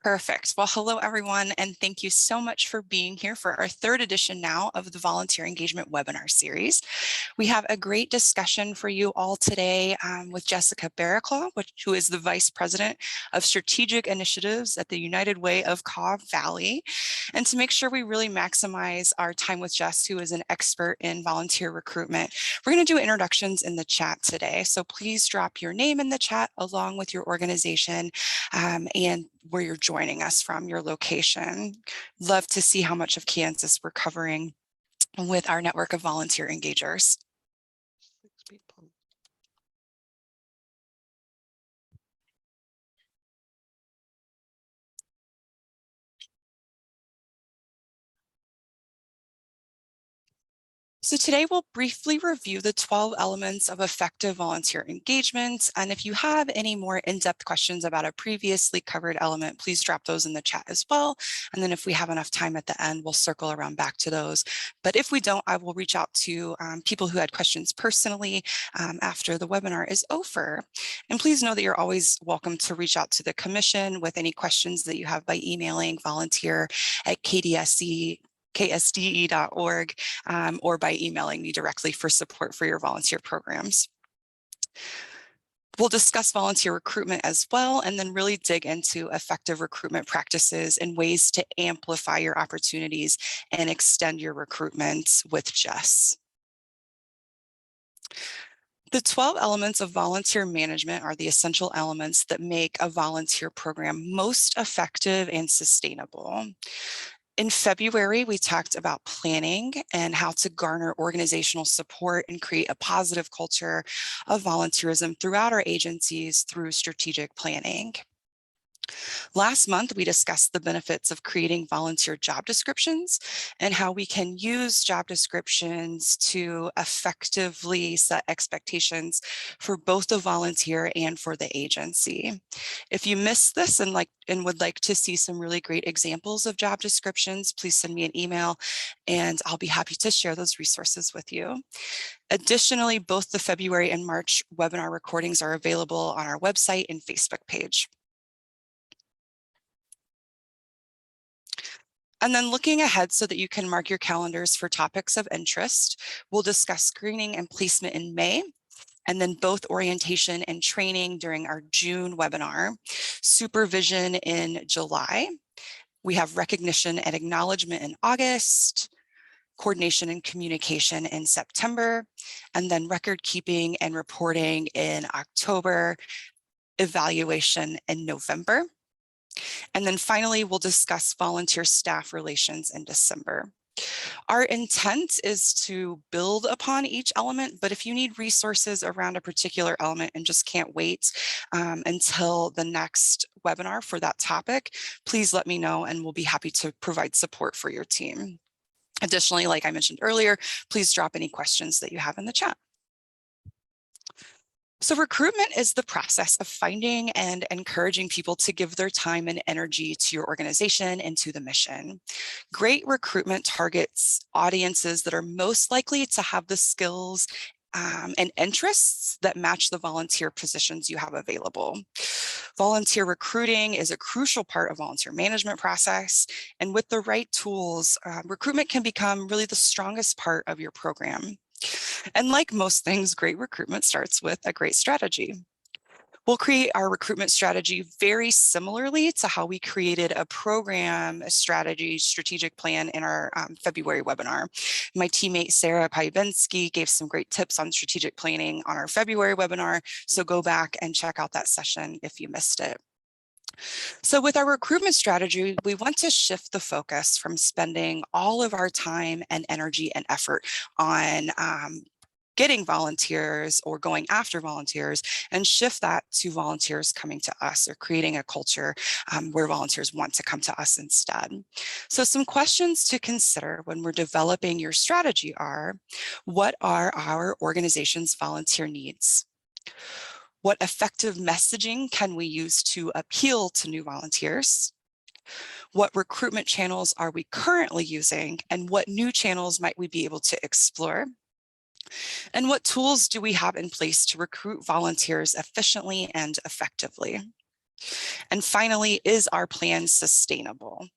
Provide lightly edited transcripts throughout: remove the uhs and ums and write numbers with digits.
Perfect. Well, hello, everyone, and thank you so much for being here for our third edition now of the Volunteer Engagement webinar series. We have a great discussion for you all today with Jessica Barraclough, who is the Vice President of Strategic Initiatives at the United Way of Kaw Valley. And to make sure we really maximize our time with Jess, who is an expert in volunteer recruitment, we're going to do introductions in the chat today. So please drop your name in the chat along with your organization and where you're joining us from, your location. Love to see how much of Kansas we're covering with our network of volunteer engagers. So today we'll briefly review the 12 elements of effective volunteer engagement. And if you have any more in-depth questions about a previously covered element, please drop those in the chat as well. And then if we have enough time at the end, we'll circle around back to those. But if we don't, I will reach out to people who had questions personally after the webinar is over. And please know that you're always welcome to reach out to the commission with any questions that you have by emailing volunteer@kdsde.org or by emailing me directly for support for your volunteer programs. We'll discuss volunteer recruitment as well, and then really dig into effective recruitment practices and ways to amplify your opportunities and extend your recruitment with Jess. The 12 elements of volunteer management are the essential elements that make a volunteer program most effective and sustainable. In February, we talked about planning and how to garner organizational support and create a positive culture of volunteerism throughout our agencies through strategic planning. Last month, we discussed the benefits of creating volunteer job descriptions and how we can use job descriptions to effectively set expectations for both the volunteer and for the agency. If you missed this and would like to see some really great examples of job descriptions, please send me an email and I'll be happy to share those resources with you. Additionally, both the February and March webinar recordings are available on our website and Facebook page. And then looking ahead so that you can mark your calendars for topics of interest, we'll discuss screening and placement in May, and then both orientation and training during our June webinar, supervision in July. We have recognition and acknowledgement in August, coordination and communication in September, and then record keeping and reporting in October, evaluation in November. And then finally, we'll discuss volunteer staff relations in December. Our intent is to build upon each element, but if you need resources around a particular element and just can't wait until the next webinar for that topic, please let me know and we'll be happy to provide support for your team. Additionally, like I mentioned earlier, please drop any questions that you have in the chat. So recruitment is the process of finding and encouraging people to give their time and energy to your organization and to the mission. Great recruitment targets audiences that are most likely to have the skills and interests that match the volunteer positions you have available. Volunteer recruiting is a crucial part of volunteer management process, and with the right tools, recruitment can become really the strongest part of your program. And like most things, great recruitment starts with a great strategy. We'll create our recruitment strategy very similarly to how we created a program, a strategic plan in our February webinar. My teammate, Sarah Pajbensky, gave some great tips on strategic planning on our February webinar, so go back and check out that session if you missed it. So with our recruitment strategy, we want to shift the focus from spending all of our time and energy and effort on getting volunteers or going after volunteers and shift that to volunteers coming to us or creating a culture where volunteers want to come to us instead. So some questions to consider when we're developing your strategy are, what are our organization's volunteer needs? What effective messaging can we use to appeal to new volunteers? What recruitment channels are we currently using, and what new channels might we be able to explore? And what tools do we have in place to recruit volunteers efficiently and effectively? And finally, is our plan sustainable?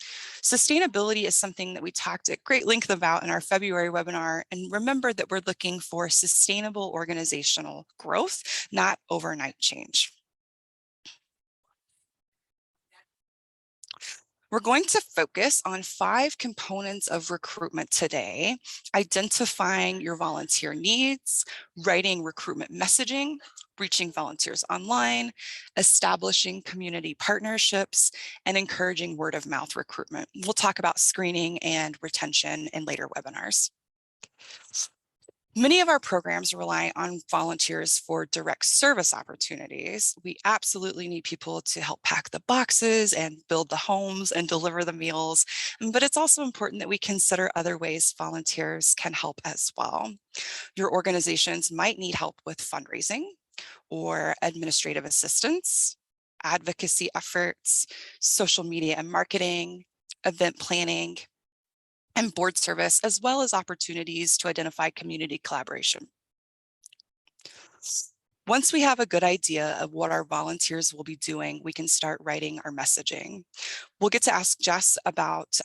Sustainability is something that we talked at great length about in our February webinar. And remember that we're looking for sustainable organizational growth, not overnight change. We're going to focus on 5 components of recruitment today: identifying your volunteer needs, writing recruitment messaging, reaching volunteers online, establishing community partnerships, and encouraging word of mouth recruitment. We'll talk about screening and retention in later webinars. Many of our programs rely on volunteers for direct service opportunities. We absolutely need people to help pack the boxes and build the homes and deliver the meals. But it's also important that we consider other ways volunteers can help as well. Your organizations might need help with fundraising or administrative assistance, advocacy efforts, social media and marketing, event planning, and board service, as well as opportunities to identify community collaboration. Once we have a good idea of what our volunteers will be doing, we can start writing our messaging. We'll get to ask Jess about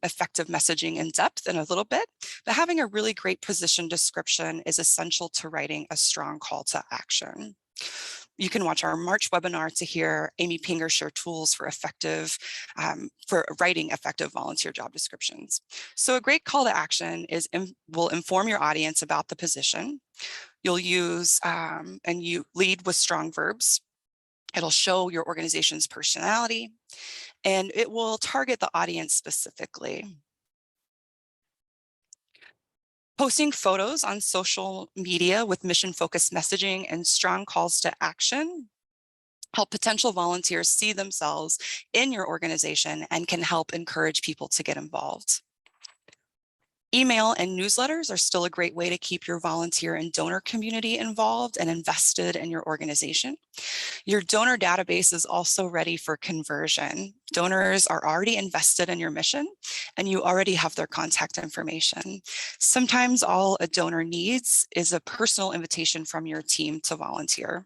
effective messaging in depth in a little bit, but having a really great position description is essential to writing a strong call to action. You can watch our March webinar to hear Amy Pinger share tools for writing effective volunteer job descriptions. So a great call to action will inform your audience about the position. You'll use and you lead with strong verbs. It'll show your organization's personality, and it will target the audience specifically. Posting photos on social media with mission-focused messaging and strong calls to action help potential volunteers see themselves in your organization and can help encourage people to get involved. Email and newsletters are still a great way to keep your volunteer and donor community involved and invested in your organization. Your donor database is also ready for conversion. Donors are already invested in your mission, and you already have their contact information. Sometimes all a donor needs is a personal invitation from your team to volunteer.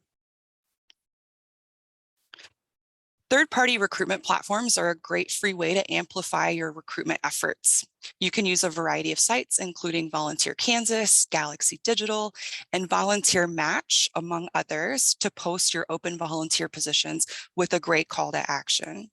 Third-party recruitment platforms are a great free way to amplify your recruitment efforts. You can use a variety of sites, including Volunteer Kansas, Galaxy Digital, and Volunteer Match, among others, to post your open volunteer positions with a great call to action.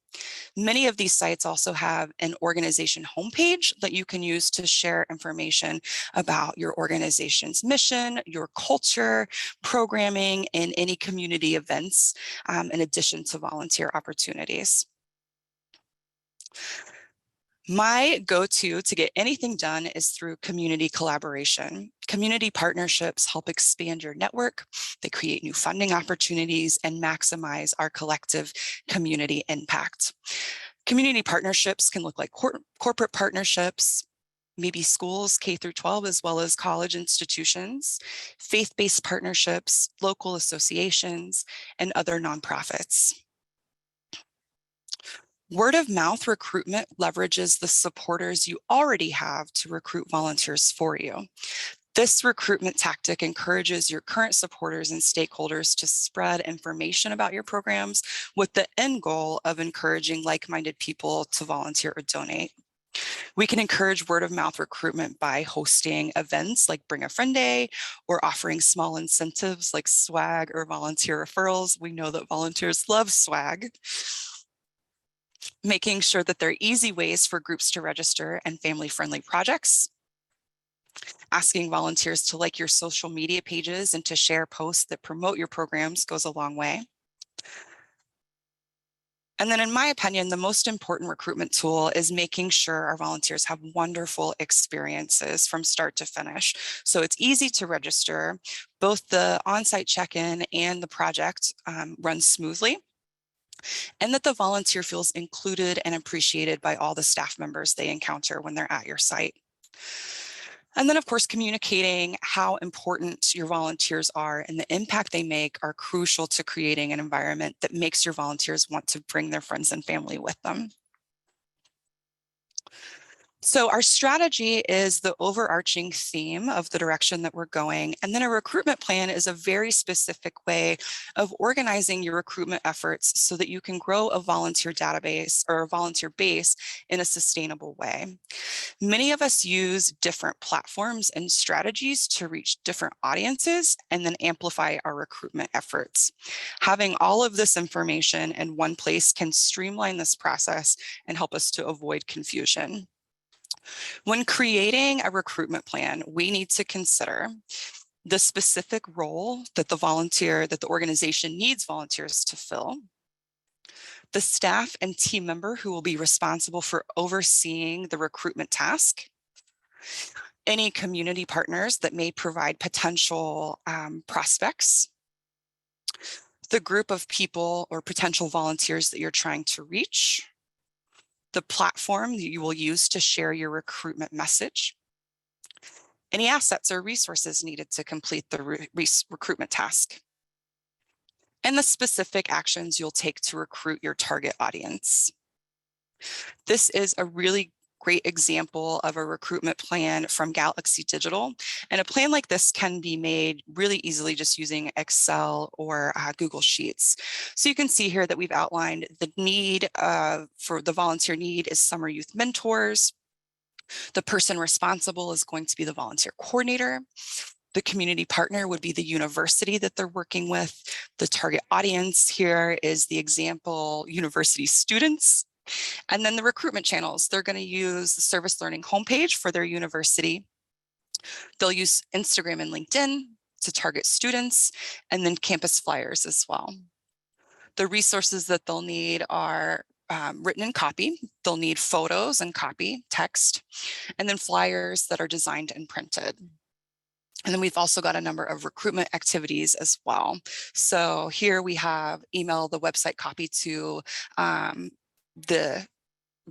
Many of these sites also have an organization homepage that you can use to share information about your organization's mission, your culture, programming, and any community events, in addition to volunteer opportunities. My go-to to get anything done is through community collaboration. Community partnerships help expand your network, they create new funding opportunities, and maximize our collective community impact. Community partnerships can look like corporate partnerships, maybe schools K through 12, as well as college institutions, faith-based partnerships, local associations, and other nonprofits. Word of mouth recruitment leverages the supporters you already have to recruit volunteers for you. This recruitment tactic encourages your current supporters and stakeholders to spread information about your programs with the end goal of encouraging like-minded people to volunteer or donate. We can encourage word of mouth recruitment by hosting events like Bring a Friend Day or offering small incentives like swag or volunteer referrals. We know that volunteers love swag. Making sure that there are easy ways for groups to register and family-friendly projects. Asking volunteers to like your social media pages and to share posts that promote your programs goes a long way. And then in my opinion, the most important recruitment tool is making sure our volunteers have wonderful experiences from start to finish. So it's easy to register. Both the on-site check-in and the project run smoothly, and that the volunteer feels included and appreciated by all the staff members they encounter when they're at your site. And then, of course, communicating how important your volunteers are and the impact they make are crucial to creating an environment that makes your volunteers want to bring their friends and family with them. So our strategy is the overarching theme of the direction that we're going. And then a recruitment plan is a very specific way of organizing your recruitment efforts so that you can grow a volunteer database or a volunteer base in a sustainable way. Many of us use different platforms and strategies to reach different audiences and then amplify our recruitment efforts. Having all of this information in one place can streamline this process and help us to avoid confusion. When creating a recruitment plan, we need to consider the specific role that the organization needs volunteers to fill, the staff and team member who will be responsible for overseeing the recruitment task, any community partners that may provide potential prospects, the group of people or potential volunteers that you're trying to reach, the platform that you will use to share your recruitment message, any assets or resources needed to complete the recruitment task, and the specific actions you'll take to recruit your target audience. This is a really great example of a recruitment plan from Galaxy Digital. And a plan like this can be made really easily just using Excel or Google Sheets. So you can see here that we've outlined the need for the volunteer need is summer youth mentors. The person responsible is going to be the volunteer coordinator. The community partner would be the university that they're working with. The target audience here is the example university students. And then the recruitment channels, they're going to use the Service Learning homepage for their university. They'll use Instagram and LinkedIn to target students, and then campus flyers as well. The resources that they'll need are written in copy. They'll need photos and copy, text, and then flyers that are designed and printed. And then we've also got a number of recruitment activities as well. So here we have email the website copy to the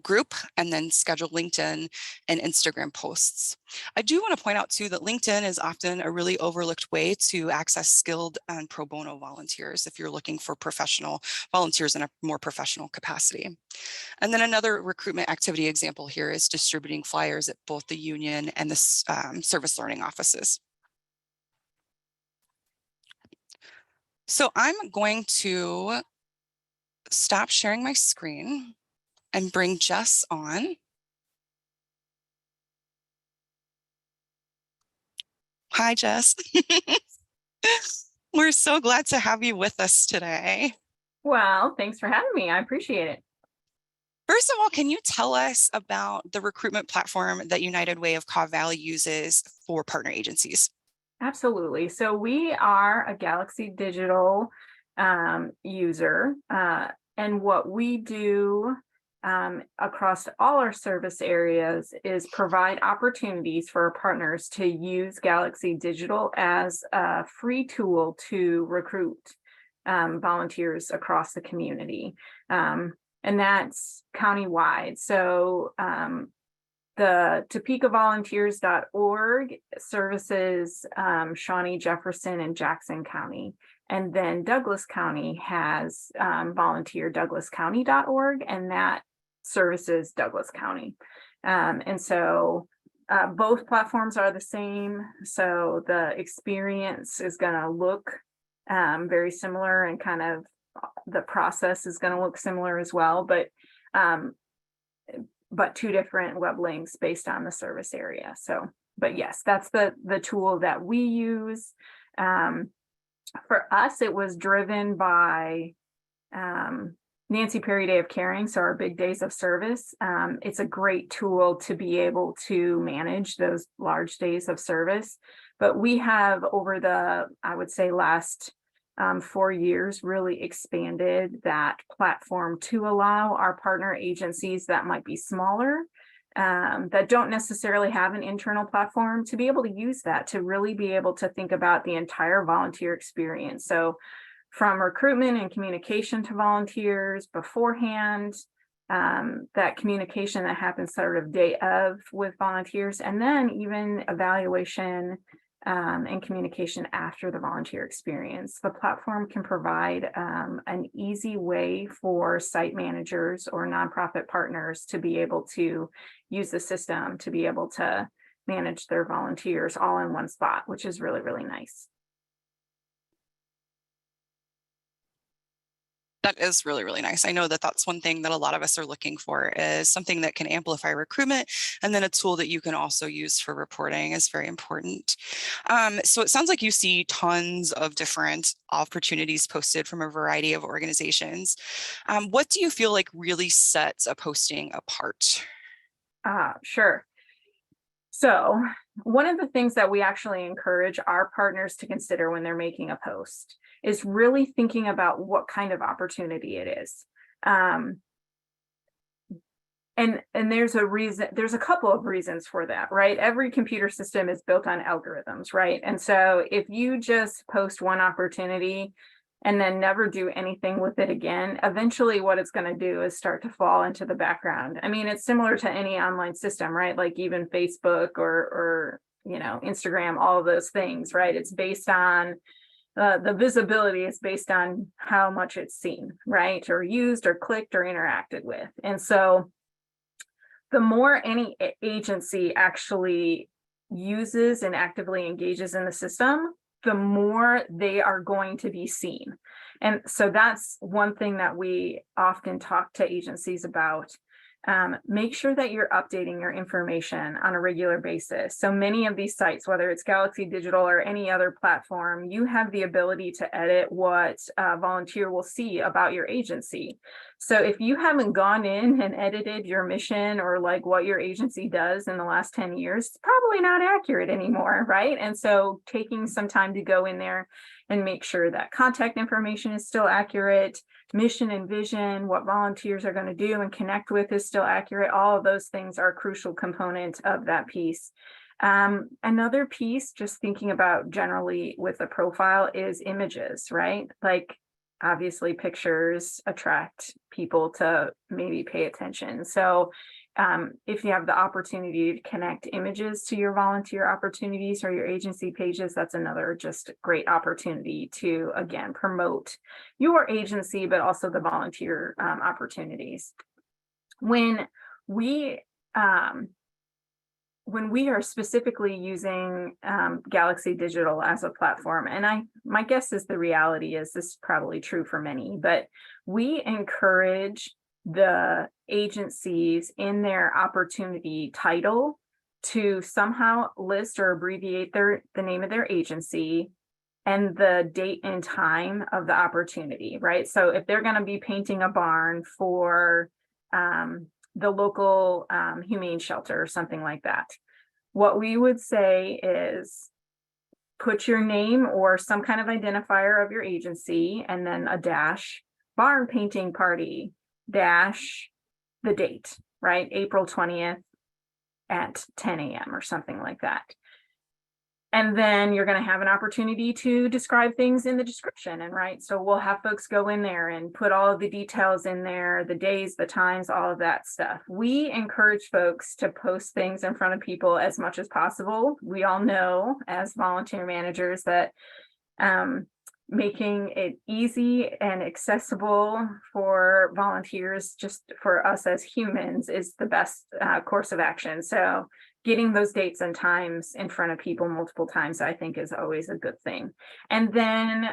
group, and then schedule LinkedIn and Instagram posts. I do want to point out too that LinkedIn is often a really overlooked way to access skilled and pro bono volunteers if you're looking for professional volunteers in a more professional capacity. And then another recruitment activity example here is distributing flyers at both the union and the service learning offices. So I'm going to stop sharing my screen and bring Jess on. Hi, Jess. We're so glad to have you with us today. Well, thanks for having me. I appreciate it. First of all, can you tell us about the recruitment platform that United Way of Caw Valley uses for partner agencies? Absolutely. So we are a Galaxy Digital user, and what we do across all our service areas is provide opportunities for our partners to use Galaxy Digital as a free tool to recruit volunteers across the community. And that's countywide. So the TopekaVolunteers.org services Shawnee, Jefferson, and Jackson County. And then Douglas County has VolunteerDouglasCounty.org, and that services Douglas County. And so both platforms are the same. So the experience is going to look very similar, and kind of the process is going to look similar as well, but two different web links based on the service area. So, but yes, that's the tool that we use. For us, it was driven by Nancy Perry Day of Caring, so our big days of service. It's a great tool to be able to manage those large days of service. But we have, over the, I would say, last 4 years, really expanded that platform to allow our partner agencies that might be smaller, that don't necessarily have an internal platform, to be able to use that to really be able to think about the entire volunteer experience. So from recruitment and communication to volunteers beforehand, that communication that happens sort of day of with volunteers, and then even evaluation and communication after the volunteer experience. The platform can provide an easy way for site managers or nonprofit partners to be able to use the system to be able to manage their volunteers all in one spot, which is really, really nice. That is really, really nice. I know that that's one thing that a lot of us are looking for, is something that can amplify recruitment, and then a tool that you can also use for reporting is very important. So it sounds like you see tons of different opportunities posted from a variety of organizations. What do you feel like really sets a posting apart? Sure. So one of the things that we actually encourage our partners to consider when they're making a post is really thinking about what kind of opportunity it is. And there's a couple of reasons for that, right? Every computer system is built on algorithms, right? And so if you just post one opportunity and then never do anything with it again, eventually what it's going to do is start to fall into the background. I mean, it's similar to any online system, right? Like even Facebook or Instagram, all of those things, right? It's based on the visibility is based on how much it's seen, right? Or used or clicked or interacted with. And so the more any agency actually uses and actively engages in the system, the more they are going to be seen. And so that's one thing that we often talk to agencies about. Make sure that you're updating your information on a regular basis. So many of these sites, whether it's Galaxy Digital or any other platform, you have the ability to edit what a volunteer will see about your agency. So if you haven't gone in and edited your mission or like what your agency does in the last 10 years, it's probably not accurate anymore, right? And so taking some time to go in there and make sure that contact information is still accurate, mission and vision, what volunteers are going to do and connect with is still accurate. All of those things are crucial components of that piece. Another piece, just thinking about generally with a profile, is images, right? Like obviously pictures attract people to maybe pay attention. So if you have the opportunity to connect images to your volunteer opportunities or your agency pages, that's another just great opportunity to, again, promote your agency, but also the volunteer opportunities. When we are specifically using Galaxy Digital as a platform, and my guess is the reality is this is probably true for many, but we encourage the agencies in their opportunity title to somehow list or abbreviate the name of their agency and the date and time of the opportunity, right? So if they're going to be painting a barn for the local humane shelter or something like that, what we would say is put your name or some kind of identifier of your agency and then a dash, barn painting party, dash the date, right? April 20th at 10 a.m. or something like that. And then you're going to have an opportunity to describe things in the description. And right, so we'll have folks go in there and put all of the details in there, the days, the times, all of that stuff. We encourage folks to post things in front of people as much as possible. We all know as volunteer managers that making it easy and accessible for volunteers, just for us as humans, is the best course of action. So getting those dates and times in front of people multiple times, I think, is always a good thing. And then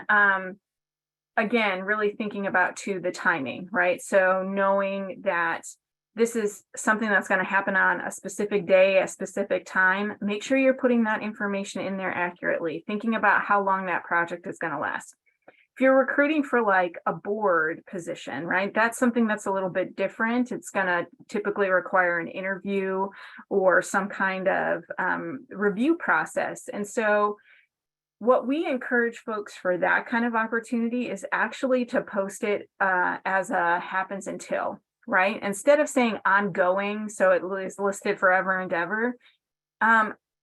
again, really thinking about too the timing, right? So knowing that this is something that's going to happen on a specific day, a specific time, make sure you're putting that information in there accurately, thinking about how long that project is going to last. If you're recruiting for like a board position, right, that's something that's a little bit different. It's going to typically require an interview or some kind of review process. And so what we encourage folks for that kind of opportunity is actually to post it as a happens until, right? Instead of saying ongoing, so it is listed forever and ever,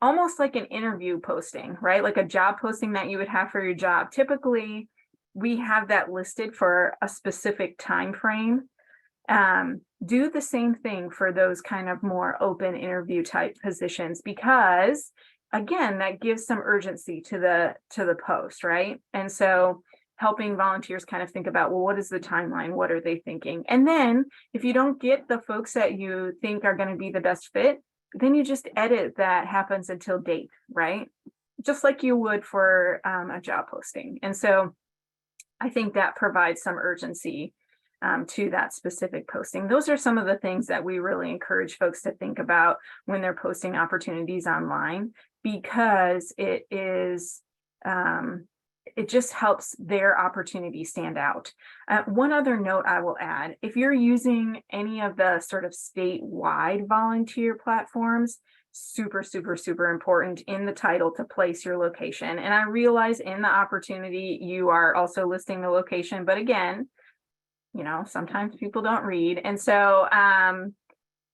almost like an interview posting, right? Like a job posting that you would have for your job. Typically, we have that listed for a specific time frame. Do the same thing for those kind of more open interview type positions, because again, that gives some urgency to the post, right? And so helping volunteers kind of think about, well, what is the timeline? What are they thinking? And then if you don't get the folks that you think are going to be the best fit, then you just edit that happens until date, right? Just like you would for a job posting. And so I think that provides some urgency to that specific posting. Those are some of the things that we really encourage folks to think about when they're posting opportunities online, because it is it just helps their opportunity stand out. One other note I will add, if you're using any of the sort of statewide volunteer platforms, super, super, super important in the title to place your location. And I realize in the opportunity, you are also listing the location, but again, you know, sometimes people don't read. And so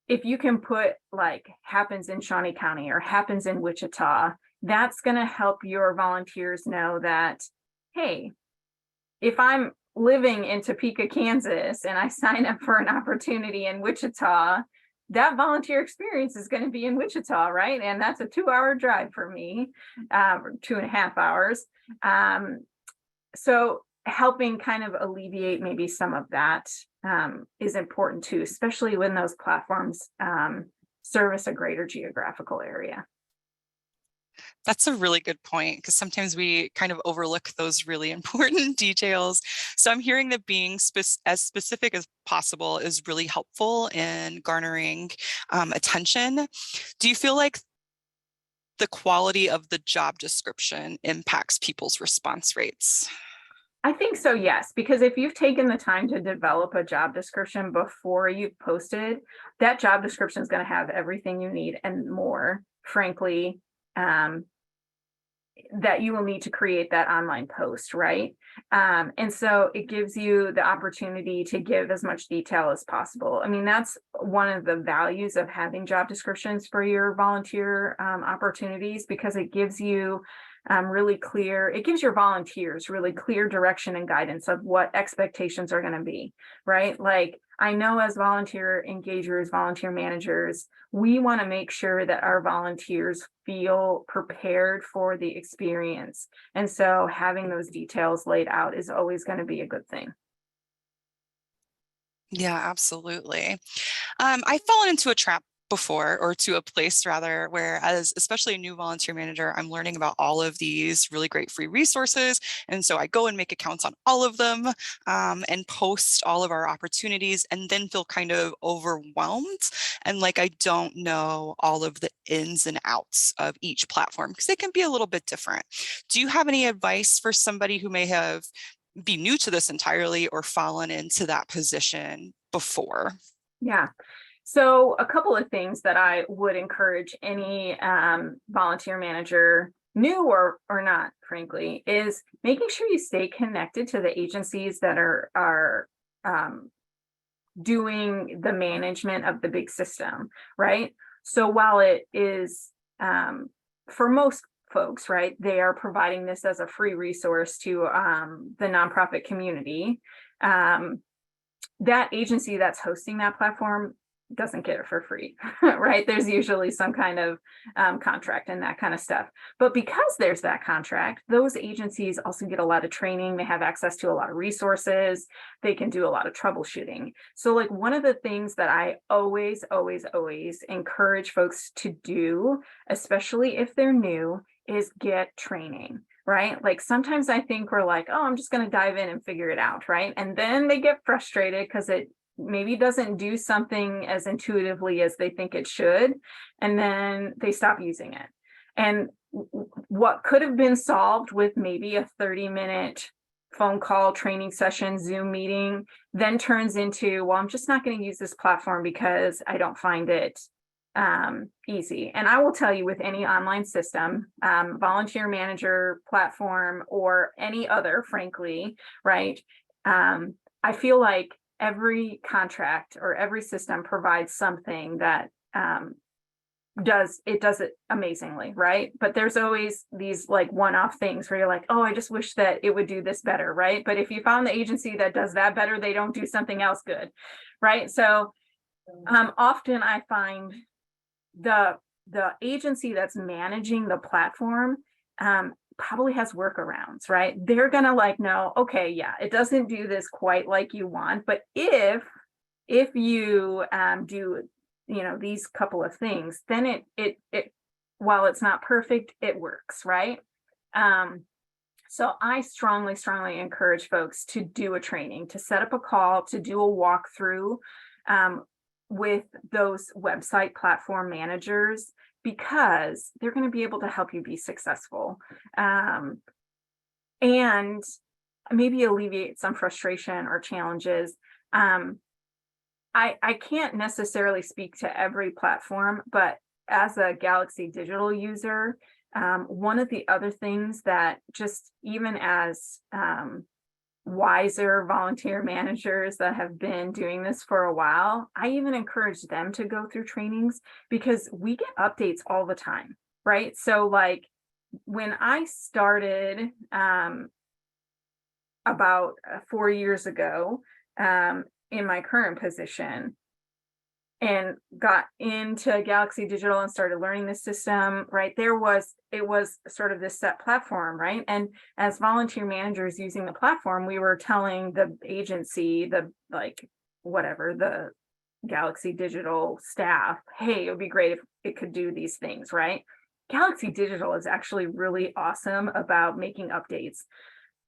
if you can put like happens in Shawnee County or happens in Wichita, that's going to help your volunteers know that, hey, if I'm living in Topeka, Kansas, and I sign up for an opportunity in Wichita, that volunteer experience is going to be in Wichita, right? And that's a 2-hour drive for me, 2.5 hours. So helping kind of alleviate maybe some of that is important too, especially when those platforms service a greater geographical area. That's a really good point, because sometimes we kind of overlook those really important details. So I'm hearing that being as specific as possible is really helpful in garnering attention. Do you feel like the quality of the job description impacts people's response rates? I think so, yes, because if you've taken the time to develop a job description before you've posted, that job description is going to have everything you need and more, frankly, that you will need to create that online post, right? And so it gives you the opportunity to give as much detail as possible. I mean, that's one of the values of having job descriptions for your volunteer opportunities, because it gives you it gives your volunteers really clear direction and guidance of what expectations are going to be, right? Like, I know as volunteer engagers, volunteer managers, we want to make sure that our volunteers feel prepared for the experience. And so having those details laid out is always going to be a good thing. Yeah, absolutely. I've fallen into a trap before, or to a place rather, where as especially a new volunteer manager, I'm learning about all of these really great free resources. And so I go and make accounts on all of them and post all of our opportunities, and then feel kind of overwhelmed. And like, I don't know all of the ins and outs of each platform, because they can be a little bit different. Do you have any advice for somebody who may be new to this entirely or fallen into that position before? Yeah. So a couple of things that I would encourage any volunteer manager, new or not, frankly, is making sure you stay connected to the agencies that are doing the management of the big system, right? So while it is for most folks, right, they are providing this as a free resource to the nonprofit community, that agency that's hosting that platform doesn't get it for free, right? There's usually some kind of contract and that kind of stuff. But because there's that contract, those agencies also get a lot of training. They have access to a lot of resources. They can do a lot of troubleshooting. So like, one of the things that I always encourage folks to do, especially if they're new, is get training. Right? Like, sometimes I think we're like, oh, I'm just going to dive in and figure it out. Right? And then they get frustrated because it maybe doesn't do something as intuitively as they think it should. And then they stop using it. And what could have been solved with maybe a 30-minute phone call, training session, Zoom meeting, then turns into, well, I'm just not going to use this platform because I don't find it easy. And I will tell you, with any online system, volunteer manager platform, or any other, frankly, right? I feel like every contract or every system provides something that does it amazingly, right? But there's always these like one-off things where you're like, oh, I just wish that it would do this better, right? But if you found the agency that does that better, they don't do something else good, right? So often I find the the agency that's managing the platform probably has workarounds, right? They're gonna like know, okay, yeah, it doesn't do this quite like you want, but if you do, these couple of things, then it while it's not perfect, it works, right? So I strongly, strongly encourage folks to do a training, to set up a call, to do a walkthrough with those website platform managers, because they're going to be able to help you be successful and maybe alleviate some frustration or challenges. I can't necessarily speak to every platform, but as a Galaxy Digital user, one of the other things that just even as wiser volunteer managers that have been doing this for a while, I even encourage them to go through trainings, because we get updates all the time, right? So like when I started about 4 years ago in my current position, and got into Galaxy Digital and started learning the system, right? It was sort of this set platform, right? And as volunteer managers using the platform, we were telling the agency, the Galaxy Digital staff, hey, it would be great if it could do these things, right? Galaxy Digital is actually really awesome about making updates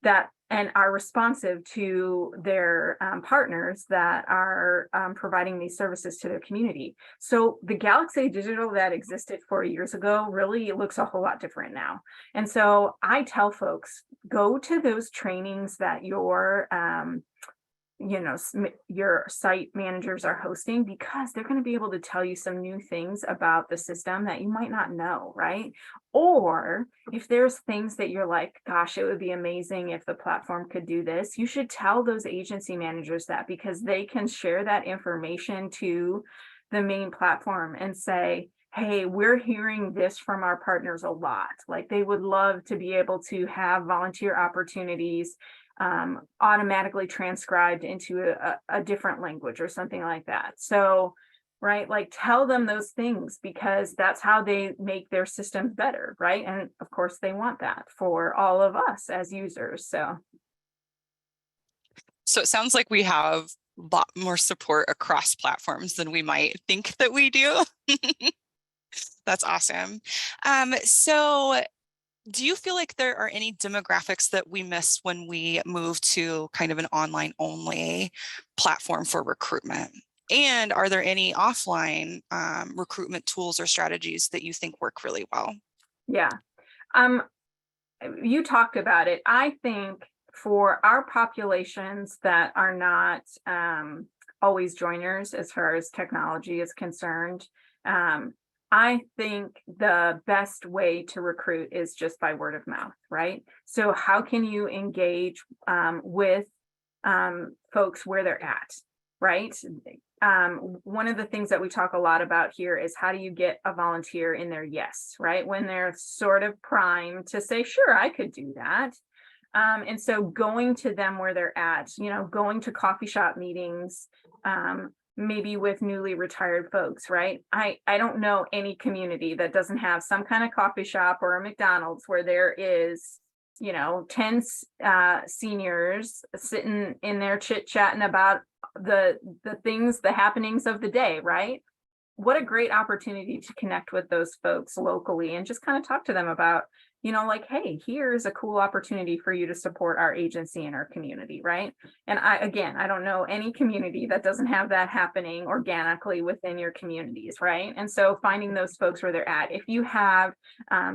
that and are responsive to their partners that are providing these services to their community. So the Galaxy Digital that existed 4 years ago really looks a whole lot different now. And so I tell folks, go to those trainings that your your site managers are hosting, because they're going to be able to tell you some new things about the system that you might not know, right? Or if there's things that you're like, gosh, it would be amazing if the platform could do this, you should tell those agency managers that, because they can share that information to the main platform and say, hey, we're hearing this from our partners a lot. Like they would love to be able to have volunteer opportunities automatically transcribed into a different language or something like that. So, right, like tell them those things, because that's how they make their systems better, right? And of course they want that for all of us as users. So it sounds like we have a lot more support across platforms than we might think that we do. That's awesome. So do you feel like there are any demographics that we missed when we move to kind of an online only platform for recruitment? And are there any offline recruitment tools or strategies that you think work really well? yeah, you talked about it. I think for our populations that are not always joiners as far as technology is concerned, I think the best way to recruit is just by word of mouth, right? So how can you engage with folks where they're at, right? One of the things that we talk a lot about here is how do you get a volunteer in their yes, right? When they're sort of primed to say, sure, I could do that. And so going to them where they're at, going to coffee shop meetings, maybe with newly retired folks, right? I don't know any community that doesn't have some kind of coffee shop or a McDonald's where there is, 10 seniors sitting in there chit-chatting about the things, the happenings of the day, right? What a great opportunity to connect with those folks locally and just kind of talk to them about, like, hey, here's a cool opportunity for you to support our agency and our community, right? And I don't know any community that doesn't have that happening organically within your communities, right? And so finding those folks where they're at. If you have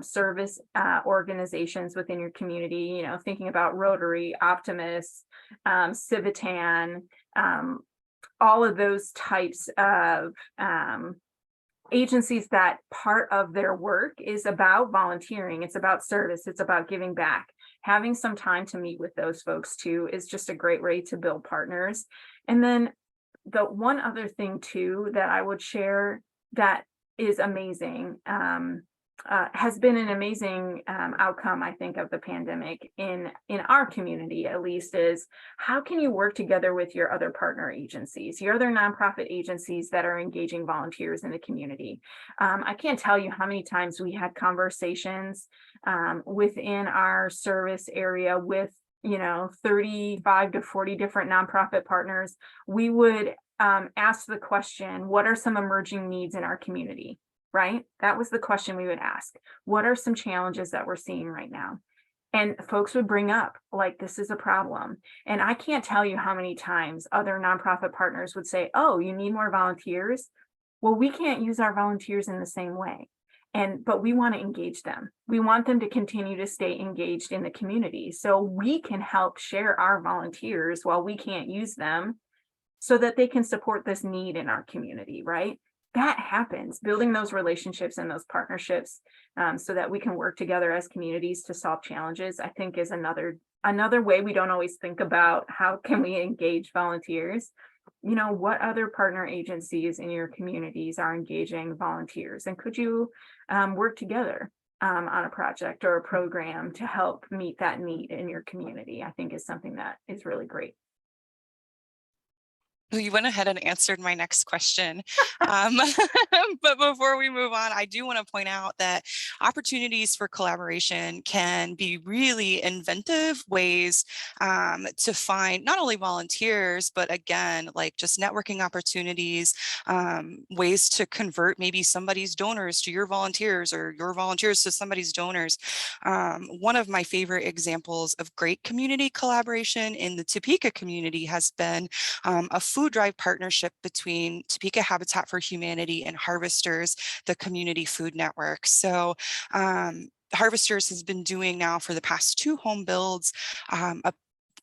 service organizations within your community, thinking about Rotary, Optimus, Civitan, all of those types of agencies that part of their work is about volunteering, it's about service, it's about giving back. Having some time to meet with those folks too is just a great way to build partners. And then the one other thing too that I would share that is amazing, has been an amazing outcome, I think, of the pandemic in our community, at least, is how can you work together with your other partner agencies, your other nonprofit agencies that are engaging volunteers in the community. I can't tell you how many times we had conversations within our service area with 35 to 40 different nonprofit partners. We would ask the question, what are some emerging needs in our community? Right? That was the question we would ask. What are some challenges that we're seeing right now? And folks would bring up, like, this is a problem. And I can't tell you how many times other nonprofit partners would say, oh, you need more volunteers? Well, we can't use our volunteers in the same way. But we want to engage them. We want them to continue to stay engaged in the community. So we can help share our volunteers while we can't use them so that they can support this need in our community, right? That happens, building those relationships and those partnerships so that we can work together as communities to solve challenges, I think is another way we don't always think about how can we engage volunteers. What other partner agencies in your communities are engaging volunteers, and could you work together on a project or a program to help meet that need in your community, I think is something that is really great. You went ahead and answered my next question. But before we move on, I do want to point out that opportunities for collaboration can be really inventive ways to find not only volunteers, but again, like just networking opportunities, ways to convert maybe somebody's donors to your volunteers or your volunteers to somebody's donors. One of my favorite examples of great community collaboration in the Topeka community has been a food drive partnership between Topeka Habitat for Humanity and Harvesters, the community food network. So Harvesters has been doing now for the past 2 home builds a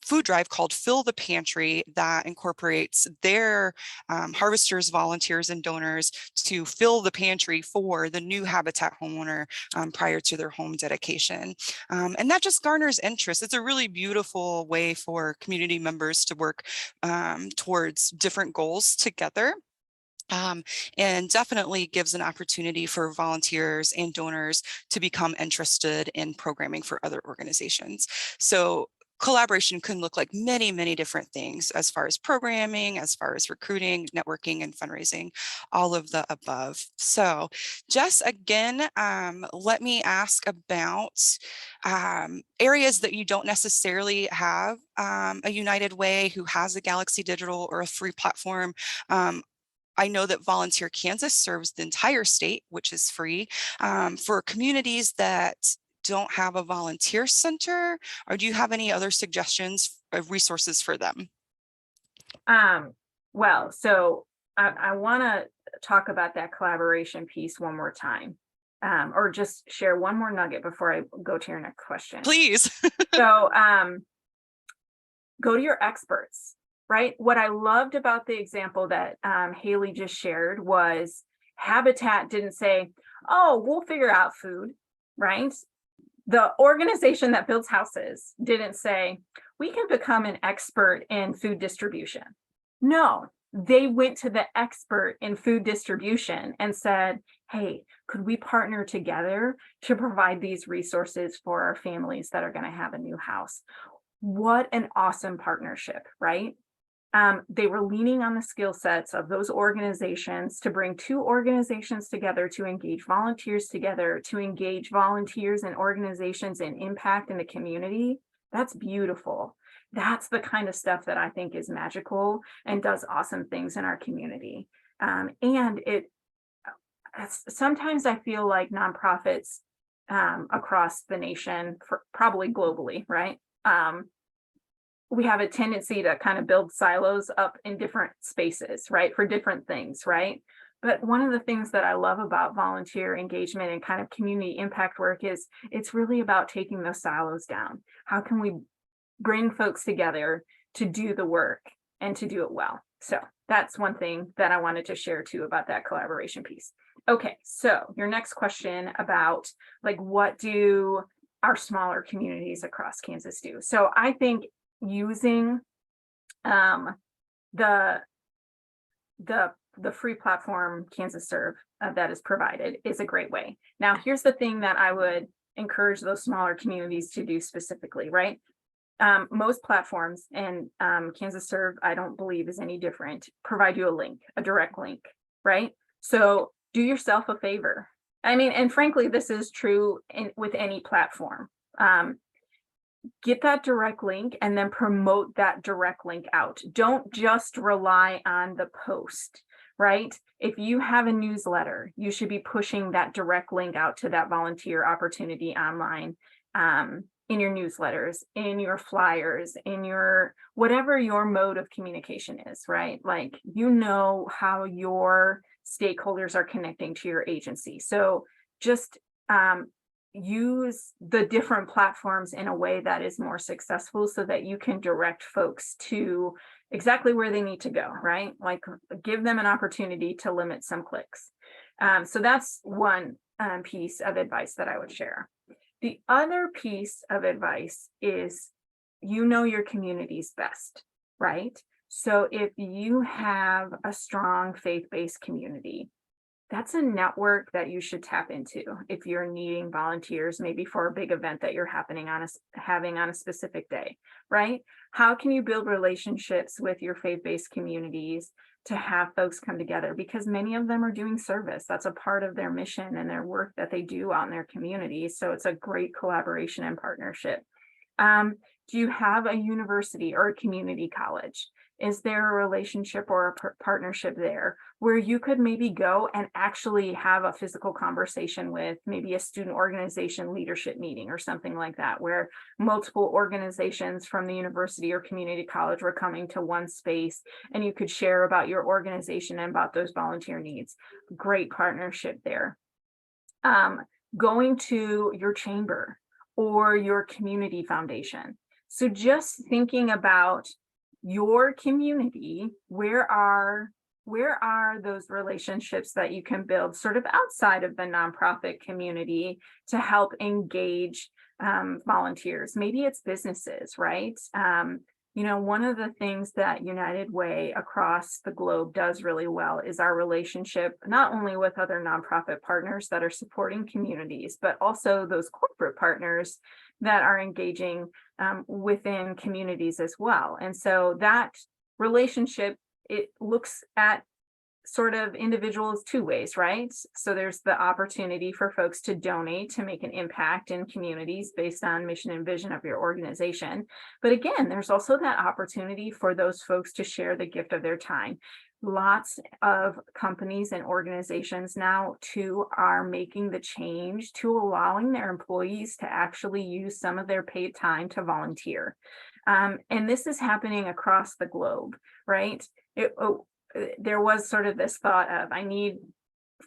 food drive called Fill the Pantry that incorporates their harvesters, volunteers, and donors to fill the pantry for the new Habitat homeowner prior to their home dedication. And that just garners interest. It's a really beautiful way for community members to work towards different goals together. And definitely gives an opportunity for volunteers and donors to become interested in programming for other organizations. So collaboration can look like many, many different things as far as programming, as far as recruiting, networking, and fundraising, all of the above. So Jess, again, let me ask about areas that you don't necessarily have a United Way who has a Galaxy Digital or a free platform. I know that Volunteer Kansas serves the entire state, which is free. For communities that don't have a volunteer center, or do you have any other suggestions of resources for them? Well, so I want to talk about that collaboration piece one more time, or just share one more nugget before I go to your next question. Please. So go to your experts, right? What I loved about the example that Haley just shared was Habitat didn't say, oh, we'll figure out food, right? The organization that builds houses didn't say, we can become an expert in food distribution. No, they went to the expert in food distribution and said, hey, could we partner together to provide these resources for our families that are going to have a new house? What an awesome partnership, right? They were leaning on the skill sets of those organizations to bring 2 organizations together, to engage volunteers together, to engage volunteers and organizations in impact in the community. That's beautiful. That's the kind of stuff that I think is magical and does awesome things in our community. And sometimes I feel like nonprofits across the nation, probably globally, right? We have a tendency to kind of build silos up in different spaces, right? For different things, right? But one of the things that I love about volunteer engagement and kind of community impact work is it's really about taking those silos down. How can we bring folks together to do the work and to do it well? So that's one thing that I wanted to share too about that collaboration piece. Okay, so your next question about like, what do our smaller communities across Kansas do? So I think using the free platform Kansas Serve that is provided is a great way. Now, here's the thing that I would encourage those smaller communities to do specifically, right? Most platforms, and Kansas Serve, I don't believe is any different, provide you a link, a direct link, right? So do yourself a favor. I mean, and frankly, this is true with any platform. Get that direct link and then promote that direct link out. Don't just rely on the post, right? If you have a newsletter, you should be pushing that direct link out to that volunteer opportunity online, in your newsletters, in your flyers, in your whatever your mode of communication is, right? Like, you know how your stakeholders are connecting to your agency. So just use the different platforms in a way that is more successful so that you can direct folks to exactly where they need to go, right? Like, give them an opportunity to limit some clicks. So that's one piece of advice that I would share. The other piece of advice is, you know your community's best, right? So if you have a strong faith-based community, that's a network that you should tap into if you're needing volunteers, maybe for a big event that you're having on a specific day, right? How can you build relationships with your faith-based communities to have folks come together? Because many of them are doing service. That's a part of their mission and their work that they do out in their communities. So it's a great collaboration and partnership. Do you have a university or a community college? Is there a relationship or a partnership there where you could maybe go and actually have a physical conversation with maybe a student organization leadership meeting or something like that, where multiple organizations from the university or community college were coming to one space and you could share about your organization and about those volunteer needs? Great partnership there. Going to your chamber or your community foundation. So just thinking about your community, where are those relationships that you can build sort of outside of the nonprofit community to help engage volunteers? Maybe it's businesses, right? One of the things that United Way across the globe does really well is our relationship, not only with other nonprofit partners that are supporting communities, but also those corporate partners that are engaging within communities as well. And so that relationship, it looks at sort of individuals two ways, right? So there's the opportunity for folks to donate to make an impact in communities based on mission and vision of your organization. But again, there's also that opportunity for those folks to share the gift of their time. Lots of companies and organizations now too are making the change to allowing their employees to actually use some of their paid time to volunteer. And this is happening across the globe, right? There was sort of this thought of, I need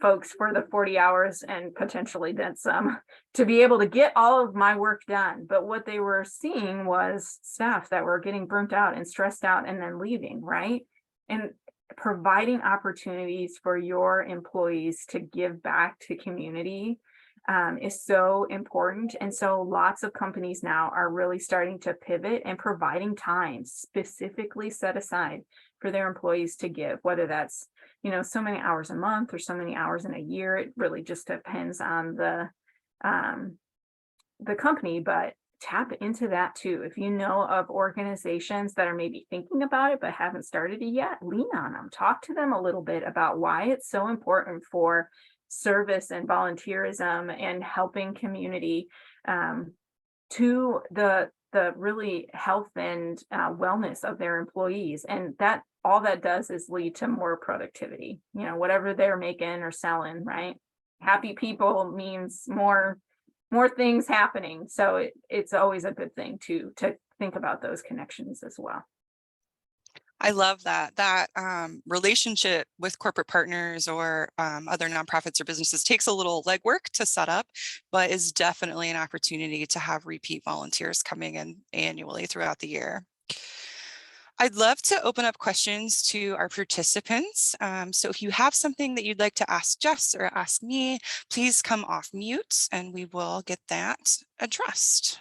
folks for the 40 hours and potentially then some to be able to get all of my work done. But what they were seeing was staff that were getting burnt out and stressed out and then leaving, right? And providing opportunities for your employees to give back to community is so important. And so lots of companies now are really starting to pivot and providing time specifically set aside for their employees to give, whether that's, so many hours a month or so many hours in a year. It really just depends on the company, but tap into that too. If you know of organizations that are maybe thinking about it but haven't started it yet, lean on them. Talk to them a little bit about why it's so important for service and volunteerism and helping community to the really health and wellness of their employees. And that all that does is lead to more productivity, whatever they're making or selling, right? Happy people means more things happening. So it's always a good thing to think about those connections as well. I love that relationship with corporate partners or other nonprofits or businesses takes a little legwork to set up, but is definitely an opportunity to have repeat volunteers coming in annually throughout the year. I'd love to open up questions to our participants. So if you have something that you'd like to ask Jess or ask me, please come off mute and we will get that addressed.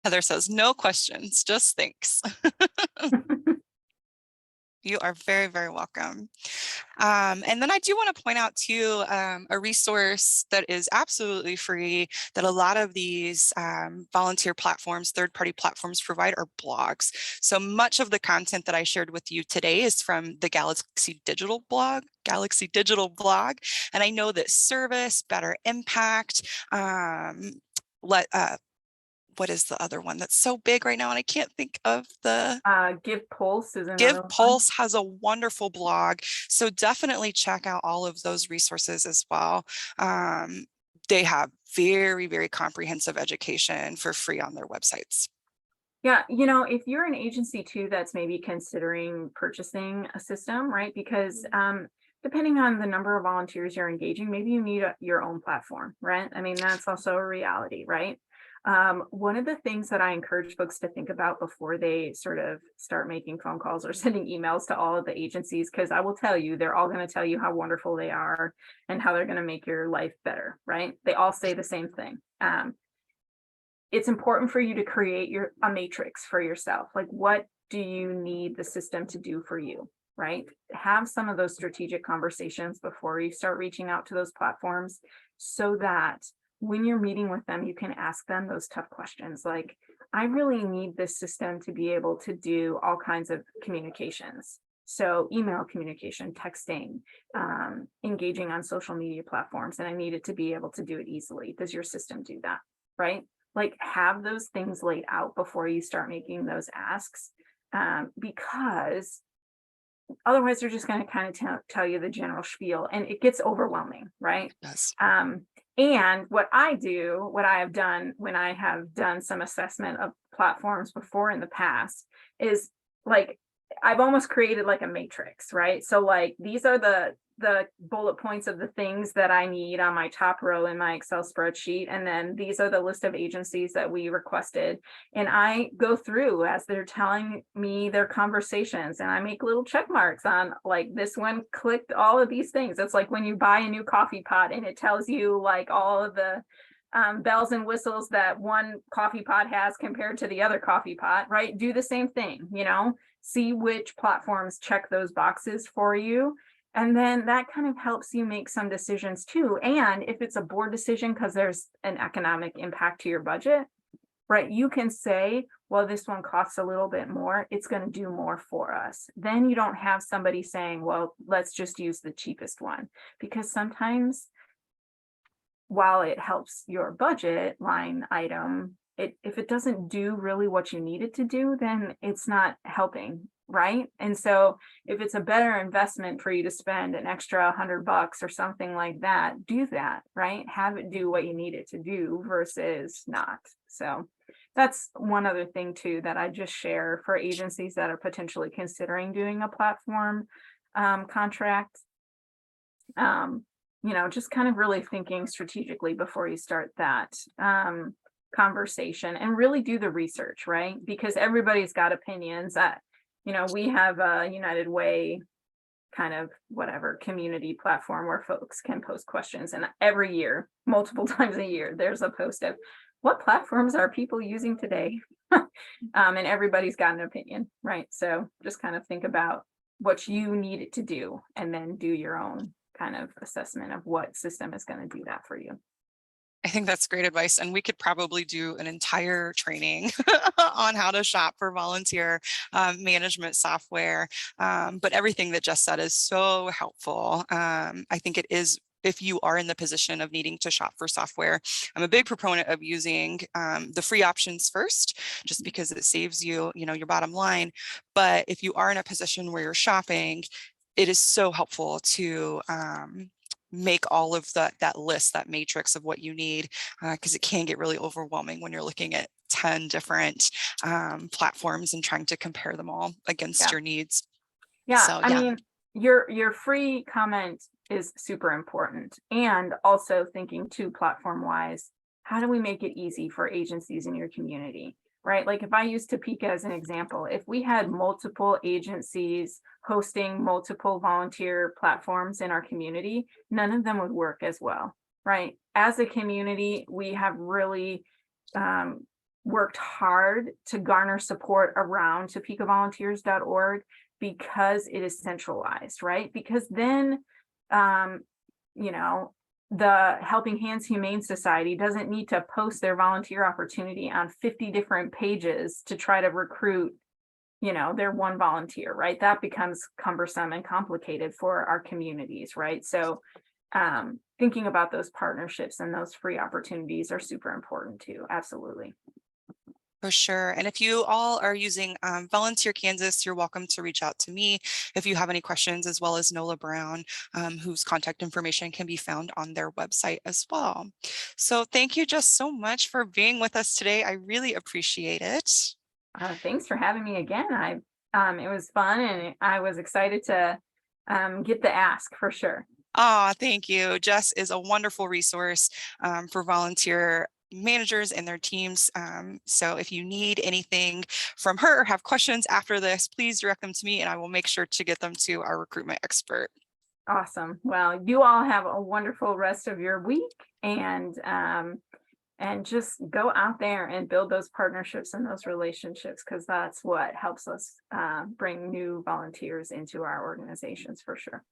Heather says, no questions, just thanks. You are very, very welcome. And then I do want to point out too, a resource that is absolutely free that a lot of these volunteer platforms, third-party platforms provide are blogs. So much of the content that I shared with you today is from the Galaxy Digital blog. And I know that service, better impact, what is the other one that's so big right now? And I can't think of the Give Pulse is another Give one. Pulse has a wonderful blog. So definitely check out all of those resources as well. They have very, very comprehensive education for free on their websites. Yeah, you know, if you're an agency too that's maybe considering purchasing a system, right? Because depending on the number of volunteers you're engaging, maybe you need your own platform, right? I mean, that's also a reality, right? One of the things that I encourage folks to think about before they sort of start making phone calls or sending emails to all of the agencies, because I will tell you, they're all going to tell you how wonderful they are and how they're going to make your life better, right? They all say the same thing. It's important for you to create a matrix for yourself. Like, what do you need the system to do for you, right? Have some of those strategic conversations before you start reaching out to those platforms, so that when you're meeting with them, you can ask them those tough questions. Like, I really need this system to be able to do all kinds of communications. So email communication, texting, engaging on social media platforms, and I need it to be able to do it easily. Does your system do that, right? Like, have those things laid out before you start making those asks, because otherwise they're just going to kind of tell you the general spiel, and it gets overwhelming, right? Yes. And what I have done when I have done some assessment of platforms before in the past is, like, I've almost created like a matrix, right? So like, these are the bullet points of the things that I need on my top row in my Excel spreadsheet. And then these are the list of agencies that we requested. And I go through as they're telling me their conversations, and I make little check marks on, like, this one clicked all of these things. It's like when you buy a new coffee pot and it tells you like all of the bells and whistles that one coffee pot has compared to the other coffee pot, right? Do the same thing, you know, see which platforms check those boxes for you. And then that kind of helps you make some decisions too. And if it's a board decision, because there's an economic impact to your budget, right, you can say, well, this one costs a little bit more, it's going to do more for us. Then you don't have somebody saying, well, let's just use the cheapest one. Because sometimes, while it helps your budget line item, if it doesn't do really what you need it to do, then it's not helping, right? And so if it's a better investment for you to spend an extra $100 or something like that, do that, right? Have it do what you need it to do versus not. So that's one other thing too that I just share for agencies that are potentially considering doing a platform contract. You know, just kind of really thinking strategically before you start that conversation, and really do the research, right? Because everybody's got opinions. You know, we have a United Way kind of whatever community platform where folks can post questions, and every year, multiple times a year, there's a post of what platforms are people using today. And everybody's got an opinion, right? So just kind of think about what you need it to do, and then do your own kind of assessment of what system is going to do that for you. I think that's great advice. And we could probably do an entire training on how to shop for volunteer management software. But everything that Jess said is so helpful. I think it is, if you are in the position of needing to shop for software, I'm a big proponent of using the free options first, just because it saves you, your bottom line. But if you are in a position where you're shopping, it is so helpful to make all of that list, that matrix of what you need, because it can get really overwhelming when you're looking at 10 different platforms and trying to compare them all against your needs. Yeah, So, I mean, your free comment is super important. And also thinking too, platform wise, how do we make it easy for agencies in your community, right? Like, if I use Topeka as an example, if we had multiple agencies hosting multiple volunteer platforms in our community, none of them would work as well, right? As a community, we have really worked hard to garner support around topekavolunteers.org because it is centralized, right? Because then, you know, the Helping Hands Humane Society doesn't need to post their volunteer opportunity on 50 different pages to try to recruit, you know, their one volunteer, right? That becomes cumbersome and complicated for our communities, right? So thinking about those partnerships and those free opportunities are super important too. Absolutely. For sure. And if you all are using Volunteer Kansas, you're welcome to reach out to me if you have any questions, as well as Nola Brown, whose contact information can be found on their website as well. So thank you just so much for being with us today. I really appreciate it. Thanks for having me again. It was fun and I was excited to get the ask for sure. Thank you. Jess is a wonderful resource for volunteer managers and their teams. So if you need anything from her or have questions after this, please direct them to me and I will make sure to get them to our recruitment expert. Awesome. Well, you all have a wonderful rest of your week and just go out there and build those partnerships and those relationships, because that's what helps us bring new volunteers into our organizations for sure.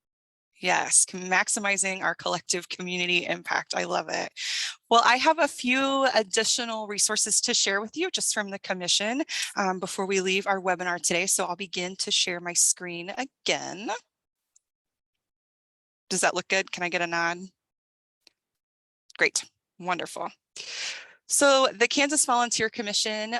Yes, maximizing our collective community impact. I love it. Well, I have a few additional resources to share with you just from the commission before we leave our webinar today. So I'll begin to share my screen again. Does that look good? Can I get a nod? Great, wonderful. So the Kansas Volunteer Commission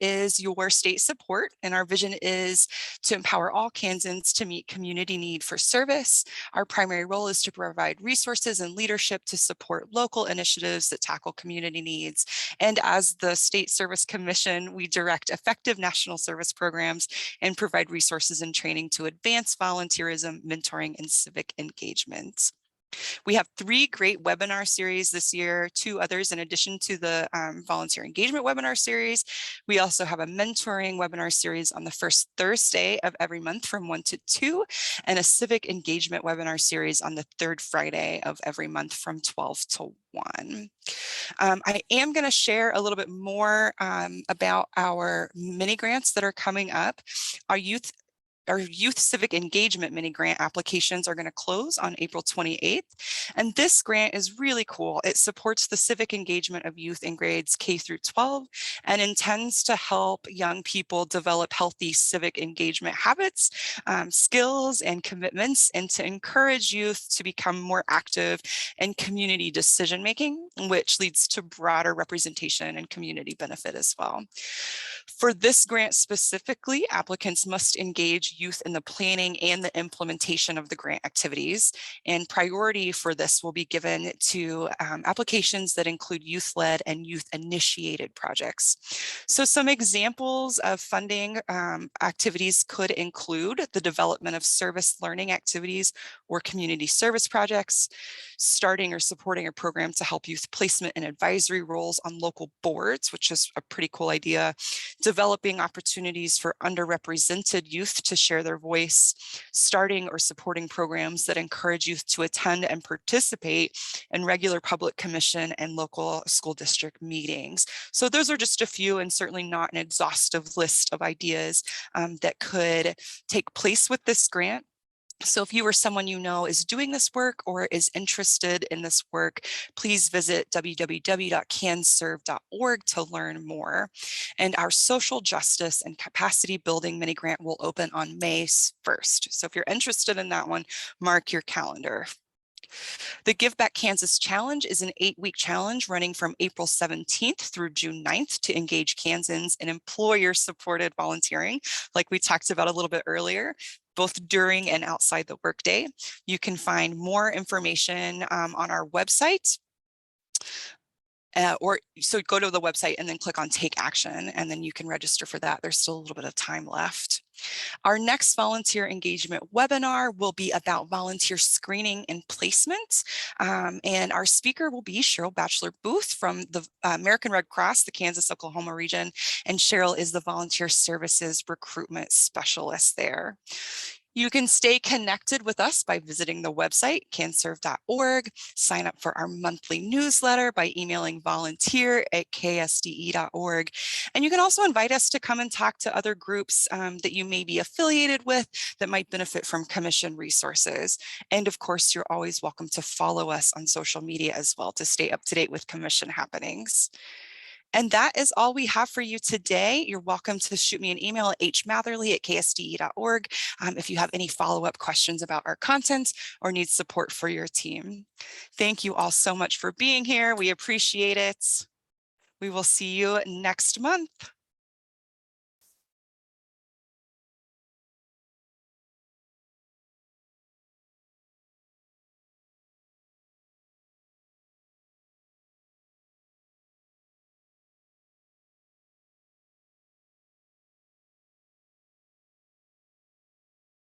is your state support, and our vision is to empower all Kansans to meet community need for service. Our primary role is to provide resources and leadership to support local initiatives that tackle community needs. And as the State Service Commission, we direct effective national service programs and provide resources and training to advance volunteerism, mentoring, and civic engagement. We have 3 great webinar series this year, 2 others in addition to the volunteer engagement webinar series. We also have a mentoring webinar series on the first Thursday of every month from 1 to 2, and a civic engagement webinar series on the 3rd Friday of every month from 12 to 1. I am going to share a little bit more about our mini grants that are coming up. Our youth civic engagement mini grant applications are going to close on April 28th. And this grant is really cool. It supports the civic engagement of youth in grades K through 12 and intends to help young people develop healthy civic engagement habits, skills, and commitments, and to encourage youth to become more active in community decision making, which leads to broader representation and community benefit as well. For this grant specifically, applicants must engage youth in the planning and the implementation of the grant activities, and priority for this will be given to applications that include youth-led and youth-initiated projects. So some examples of funding activities could include the development of service learning activities or community service projects, starting or supporting a program to help youth placement and advisory roles on local boards, which is a pretty cool idea, developing opportunities for underrepresented youth to share their voice, starting or supporting programs that encourage youth to attend and participate in regular public commission and local school district meetings. So those are just a few, and certainly not an exhaustive list of ideas that could take place with this grant. So if you or someone you know is doing this work or is interested in this work, please visit www.canserve.org to learn more. And our social justice and capacity building mini grant will open on May 1st. So if you're interested in that one, mark your calendar. The Give Back Kansas Challenge is an 8-week challenge running from April 17th through June 9th to engage Kansans in employer-supported volunteering, like we talked about a little bit earlier, both during and outside the workday. You can find more information on our website. So go to the website and then click on Take Action, and then you can register for that. There's still a little bit of time left. Our next volunteer engagement webinar will be about volunteer screening and placement. And our speaker will be Cheryl Batchelor Booth from the American Red Cross, the Kansas, Oklahoma region. And Cheryl is the volunteer services recruitment specialist there. You can stay connected with us by visiting the website, canserve.org, sign up for our monthly newsletter by emailing volunteer@ksde.org. And you can also invite us to come and talk to other groups that you may be affiliated with that might benefit from commission resources. And of course, you're always welcome to follow us on social media as well to stay up to date with commission happenings. And that is all we have for you today. You're welcome to shoot me an email at hmatherly@ksde.org if you have any follow-up questions about our content or need support for your team. Thank you all so much for being here. We appreciate it. We will see you next month.